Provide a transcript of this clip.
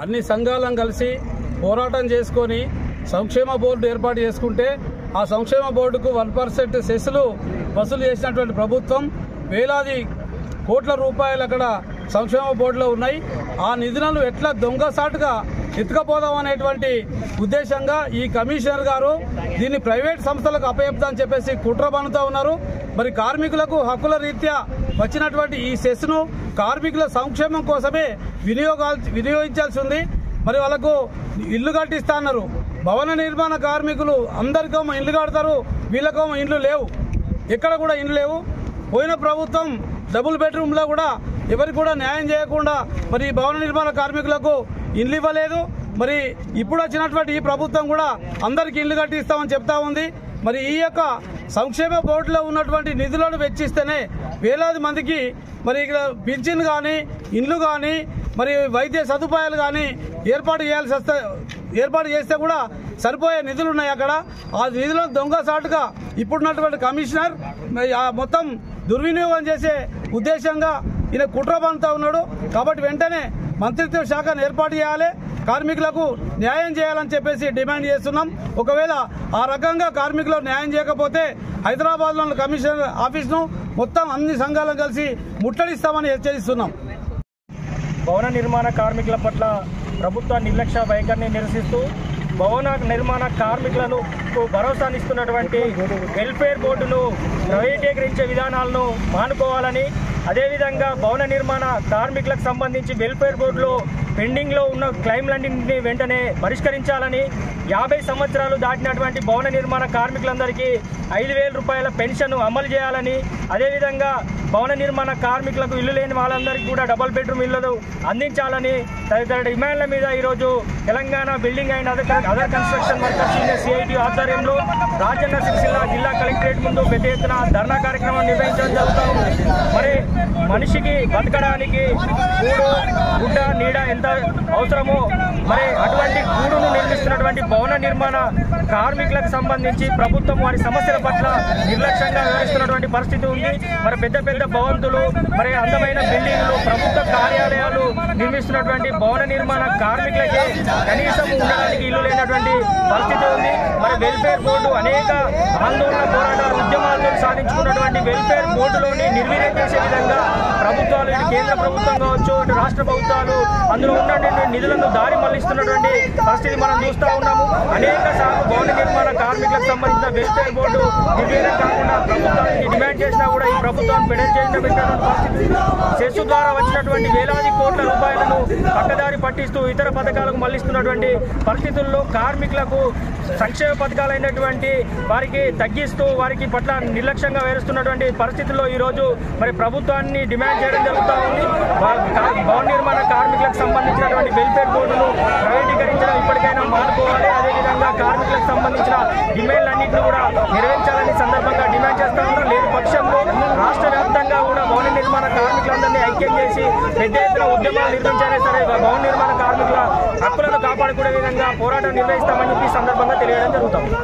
అన్ని సంఘాలను కలిసి పోరాటం చేసుకొని సంక్షేమ బోర్డు ఏర్పాటు చేసుకుంటే ఆ సంక్షేమ బోర్డుకు 1% సెస్సులు వసూలు చేసినటువంటి ప్రభుత్వం వేలాది కోట్ల రూపాయలు అక్కడ సంక్షేమ బోర్డులో ఉన్నాయి. ఆ నిధులను ఎట్లా దొంగసాటుగా ఎత్తుకపోదాం అనేటువంటి ఉద్దేశంగా ఈ కమిషనర్ గారు దీన్ని ప్రైవేట్ సంస్థలకు అప్పచెప్తా అని చెప్పేసి కుట్ర పన్నుతూ ఉన్నారు. మరి కార్మికులకు హక్కుల రీత్యా వచ్చినటువంటి ఈ సెస్ను కార్మికుల సంక్షేమం కోసమే వినియోగించాల్సి ఉంది. మరి వాళ్ళకు ఇల్లు కట్టిస్తా అన్నారు. భవన నిర్మాణ కార్మికులు అందరికేమో ఇల్లు కడతారు, వీళ్ళకేమో ఇండ్లు లేవు, ఎక్కడ కూడా ఇండ్లు లేవు. పోయిన ప్రభుత్వం డబుల్ బెడ్రూమ్లో కూడా ఎవరికి కూడా న్యాయం చేయకుండా మరి ఈ భవన నిర్మాణ కార్మికులకు ఇండ్లు ఇవ్వలేదు. మరి ఇప్పుడు వచ్చినటువంటి ఈ ప్రభుత్వం కూడా అందరికీ ఇల్లు కట్టిస్తామని చెప్తా ఉంది. మరి ఈ యొక్క సంక్షేమ బోర్డులో ఉన్నటువంటి నిధులను వెచ్చిస్తేనే వేలాది మందికి మరి ఇక్కడ పింఛన్ కానీ ఇండ్లు కానీ మరి వైద్య సదుపాయాలు కానీ ఏర్పాటు చేస్తే కూడా సరిపోయే నిధులు ఉన్నాయి అక్కడ. ఆ నిధులను దొంగసాటుగా ఇప్పుడున్నటువంటి కమిషనర్ మొత్తం దుర్వినియోగం చేసే ఉద్దేశంగా ఈయన కుట్ర పన్నుతా ఉన్నాడు. కాబట్టి వెంటనే మంత్రిత్వ శాఖను ఏర్పాటు చేయాలి, కార్మికులకు న్యాయం చేయాలని చెప్పేసి డిమాండ్ చేస్తున్నాం. ఒకవేళ ఆ రకంగా కార్మికులకు న్యాయం చేయకపోతే హైదరాబాద్లోని కమిషనర్ ఆఫీస్ను మొత్తం అన్ని సంఘాలను కలిసి ముట్టడిస్తామని హెచ్చరిస్తున్నాం. భవన నిర్మాణ కార్మికుల పట్ల ప్రభుత్వ నిర్లక్ష్య వైఖరిని నిరసిస్తూ భవన నిర్మాణ కార్మికులను భరోసానిస్తున్నటువంటి వెల్ఫేర్ బోర్డును ప్రైవేటీకరించే విధానాలను మానుకోవాలని, అదేవిధంగా భవన నిర్మాణ కార్మికులకు సంబంధించి వెల్ఫేర్ బోర్డులో పెండింగ్లో ఉన్న క్లెయిమ్లన్నింటినీ వెంటనే పరిష్కరించాలని, 50 సంవత్సరాలు దాటినటువంటి భవన నిర్మాణ కార్మికులందరికీ 5,000 రూపాయల పెన్షన్ అమలు చేయాలని, అదేవిధంగా భవన నిర్మాణ కార్మికులకు ఇల్లు లేని వాళ్ళందరికీ కూడా డబుల్ బెడ్రూమ్ ఇళ్లను అందించాలని తదితర డిమాండ్ల మీద ఈరోజు Telangana building and other construction workers union CIT ఆధ్వర్యంలో రాజన్న సిరిసిల్ల జిల్లా కలెక్టరేట్ ముందు పెద్ద ఎత్తున ధర్నా కార్యక్రమం నిర్వహించడం జరుగుతుంది. మరి మనిషికి బతకడానికి కూడు, గుడ్డ, నీడ ఎంత అవసరమో మరి అటువంటి కూడును నిర్మిస్తున్నటువంటి భవన నిర్మాణ కార్మికులకు సంబంధించి ప్రభుత్వం వారి సమస్యల పట్ల నిర్లక్ష్యంగా వ్యవహరిస్తున్నటువంటి పరిస్థితి ఉంది. మరి పెద్ద పెద్ద భవంతులు, మరి అందమైన బిల్డింగ్లు, ప్రభుత్వ కార్యాలయాలు నిర్మిస్తున్నటువంటి భవన నిర్మాణ కార్మికులకే కనీసం ఉండడానికి ఇల్లు లేనటువంటి పరిస్థితి ఉంది. మరి వెల్ఫేర్ బోర్డు అనేక ఆందోళన పోరాటాల ఉద్యమాలతో సాధించుకున్నటువంటి వెల్ఫేర్ బోర్డులోని నిర్వీర్యం చేసే విధంగా ప్రభుత్వాలు, ఇటు కేంద్ర ప్రభుత్వం కావచ్చు, ఇటు రాష్ట్ర ప్రభుత్వాలు అందులో ఉన్నటువంటి నిధులను దారి మళ్లిస్తున్నటువంటి పరిస్థితి మనం చూస్తూ ఉన్నాము. అనేక సార్లు భవన నిర్మాణ కార్మికులకు సంబంధించిన వెల్ఫేర్ బోర్డు నిర్వీర్యం కాకుండా ప్రభుత్వానికి డిమాండ్ చేసినా కూడా ఈ ప్రభుత్వాన్ని పెడల్ చేసిన పరిస్థితి. సెస్సు ద్వారా వచ్చినటువంటి వేలాది కోట్ల రూపాయలను పక్కదారి పట్టిస్తూ ఇతర పథకాలకు మళ్లిస్తున్నటువంటి పరిస్థితుల్లో కార్మికులకు సంక్షేమ పథకాలైనటువంటి వారికి తగ్గిస్తూ వారికి పట్ల నిర్లక్ష్యంగా వ్యవహరిస్తున్నటువంటి పరిస్థితుల్లో ఈరోజు మరి ప్రభుత్వాన్ని డిమాండ్ చేయడం జరుగుతూ ఉంది. భవన నిర్మాణ కార్మికులకు సంబంధించినటువంటి వెల్ఫేర్ బోర్డును ప్రైవేటీకరించడం ఇప్పటికైనా మానుకోవాలి. అదేవిధంగా కార్మికులకు సంబంధించిన డిమాండ్లన్నింటినీ కూడా నెరవేర్చాలని సందర్భంగా డిమాండ్ చేస్తా ఉన్నారు. లేని పక్షంలో రాష్ట్ర వ్యాప్తంగా కూడా భవన నిర్మాణ కార్మికులందరినీ ఐక్యం చేసి పెద్ద ఎత్తున ఉద్యమాలు నిర్వహించాలే సరే భవన నిర్మాణ కార్మికుల హక్కులను కాపాడుకునే విధంగా పోరాటం నిర్వహిస్తామని చెప్పి సందర్భంగా తెలియడం జరుగుతుంది.